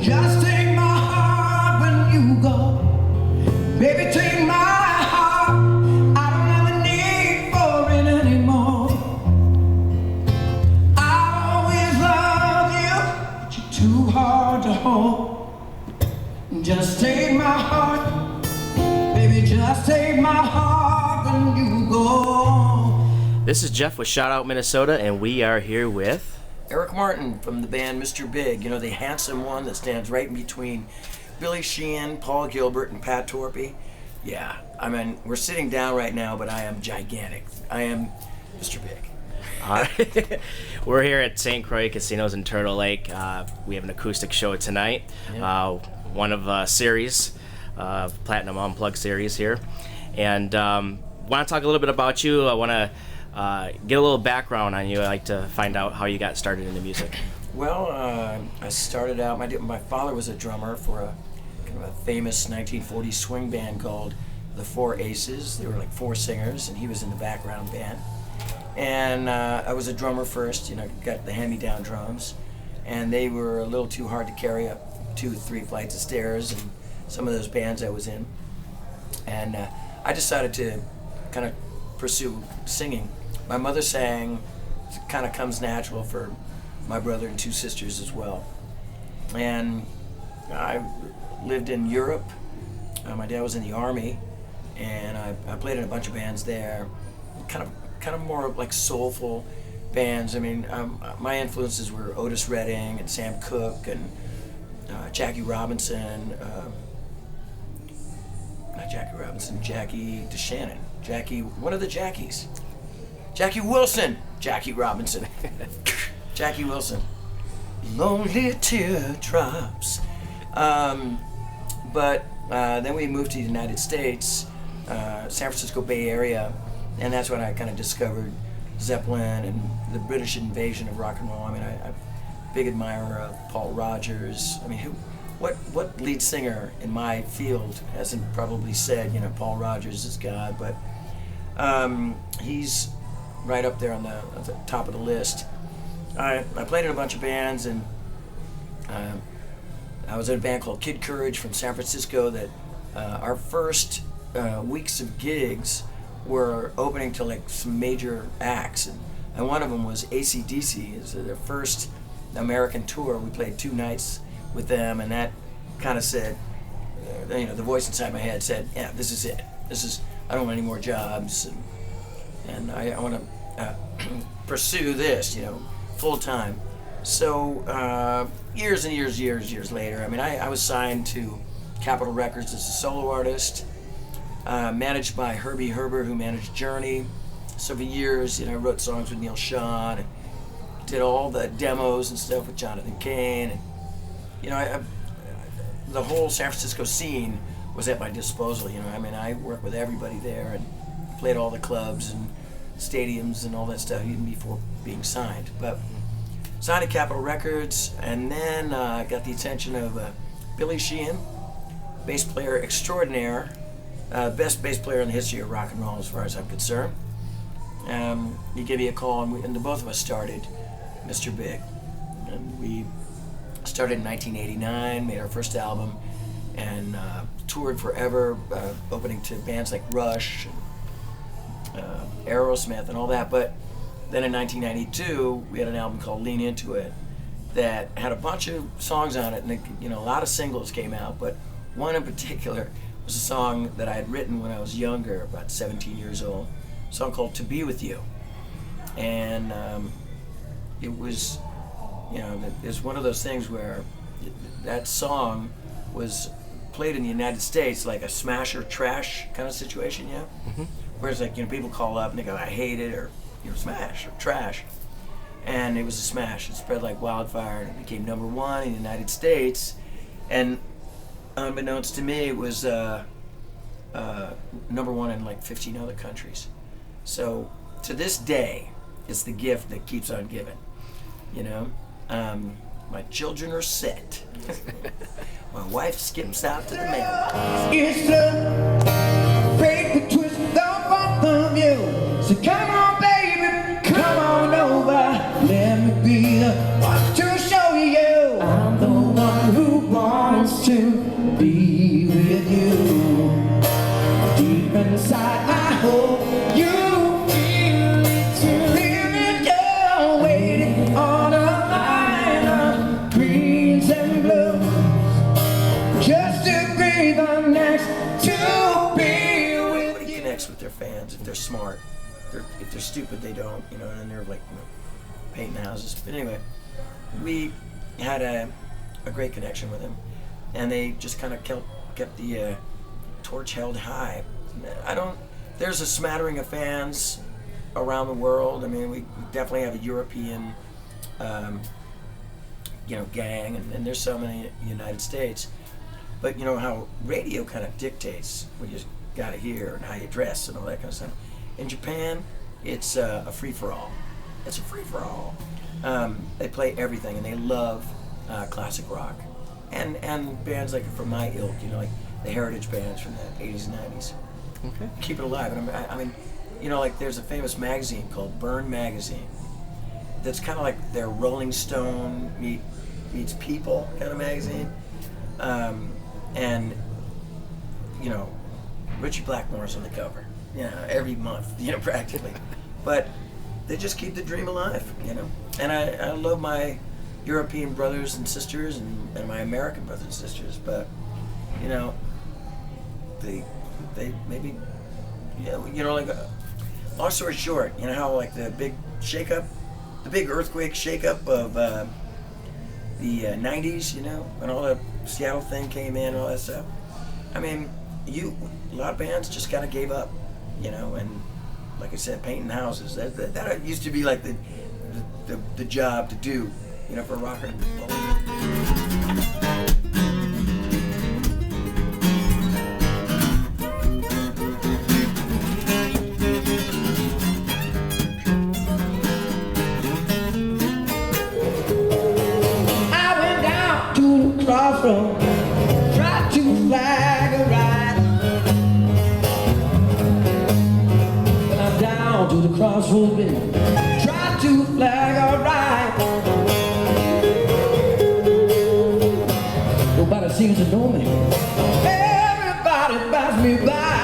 Just take my heart when you go. Baby, take my heart. I don't have a need for it anymore. I always love you, but you're too hard to hold. Just take my heart. Baby, just take my heart when you go. This is Jeff with Shout Out Minnesota, and we are here with Eric Martin from the band Mr. Big, you know, the handsome one that stands right in between Billy Sheehan, Paul Gilbert, and Pat Torpey. Yeah, I mean, we're sitting down right now, but I am gigantic. I am Mr. Big. All right. We're here at St. Croix Casinos in Turtle Lake. We have an acoustic show tonight, one of a series, Platinum Unplugged series here. And want to talk a little bit about you. I want to get a little background on you. I like to find out how you got started into music. Well, I started out, my father was a drummer for a kind of a famous 1940s swing band called the Four Aces. They were like four singers, and he was in the background band. And I was a drummer first, you know, got the hand-me-down drums, and they were a little too hard to carry up 2-3 flights of stairs in some of those bands I was in. And I decided to kind of pursue singing. My mother sang. It kind of comes natural for my brother and two sisters as well. And I lived in Europe. My dad was in the Army, and I played in a bunch of bands there. Kind of more like soulful bands. I mean, my influences were Otis Redding and Sam Cooke and Jackie Robinson. Not Jackie Robinson, Jackie DeShannon. One of the Jackies. Jackie Wilson. Jackie Robinson. Jackie Wilson. Lonely teardrops. But then we moved to the United States, San Francisco Bay Area, and that's when I kind of discovered Zeppelin and the British invasion of rock and roll. I mean, I'm a big admirer of Paul Rodgers. I mean, what lead singer in my field hasn't probably said, you know, Paul Rodgers is God, but he's right up there on the top of the list. I played in a bunch of bands, and I was in a band called Kid Courage from San Francisco that our first weeks of gigs were opening to like some major acts, and one of them was AC/DC. It's their first American tour. We played 2 nights with them, and that kind of said, you know, the voice inside my head said, yeah, this is it. I don't want any more jobs, and I want to pursue this, you know, full time. So years and years later, I mean, I was signed to Capitol Records as a solo artist, managed by Herbie Herbert, who managed Journey. So for years, you know, I wrote songs with Neil Sean, and did all the demos and stuff with Jonathan Cain, and you know, the whole San Francisco scene was at my disposal. You know, I mean, I worked with everybody there and played all the clubs and stadiums and all that stuff even before being signed. But signed to Capitol Records, and then got the attention of Billy Sheehan, bass player extraordinaire, best bass player in the history of rock and roll as far as I'm concerned. He gave me a call, and the both of us started Mr. Big. And we started in 1989, made our first album, and toured forever, opening to bands like Rush, and Aerosmith, and all that. But then in 1992, we had an album called Lean Into It that had a bunch of songs on it, and you know, a lot of singles came out, but one in particular was a song that I had written when I was younger, about 17 years old, a song called To Be With You. And it was, you know, it's one of those things where that song was played in the United States like a smash or trash kind of situation, yeah? Mm-hmm. Whereas, like, you know, people call up and they go, I hate it, or, you know, smash or trash. And it was a smash. It spread like wildfire, and it became #1 in the United States. And unbeknownst to me, it was #1 in like 15 other countries. So to this day, it's the gift that keeps on giving, you know? My children are set. My wife skips out to the mail. It's the break the twist of both of you. So come on, baby, come on over. Let me be the one to show you. I'm the one who wants their fans if they're smart. If they're stupid, they don't. You know, and then they're like, you know, painting houses. But anyway, we had a great connection with them, and they just kind of kept the torch held high. There's a smattering of fans around the world. I mean, we definitely have a European, gang, and there's so many in the United States. But you know how radio kind of dictates what you got to hear and how you dress and all that kind of stuff. In Japan, it's a free-for-all. It's a free-for-all. They play everything, and they love classic rock. And bands like from my ilk, you know, like the heritage bands from the 80s and 90s. Okay. Keep it alive. And I mean, you know, like there's a famous magazine called Burn Magazine that's kind of like their Rolling Stone meets People kind of magazine. And, you know, Richie Blackmore's on the cover, you know, every month, you know, practically. But they just keep the dream alive, you know. And I love my European brothers and sisters and my American brothers and sisters, but, you know, they maybe, you know, like, long story short, you know how like the big earthquake shakeup of the 90s, you know, when all the Seattle thing came in and all that stuff. I mean, a lot of bands just kind of gave up, you know, and like I said, painting houses, that used to be like the job to do, you know, for a rocker. Crossroad, try to flag a ride. When I'm down to the crossroad, baby, try to flag a ride. Nobody seems to know me. Everybody passes me by.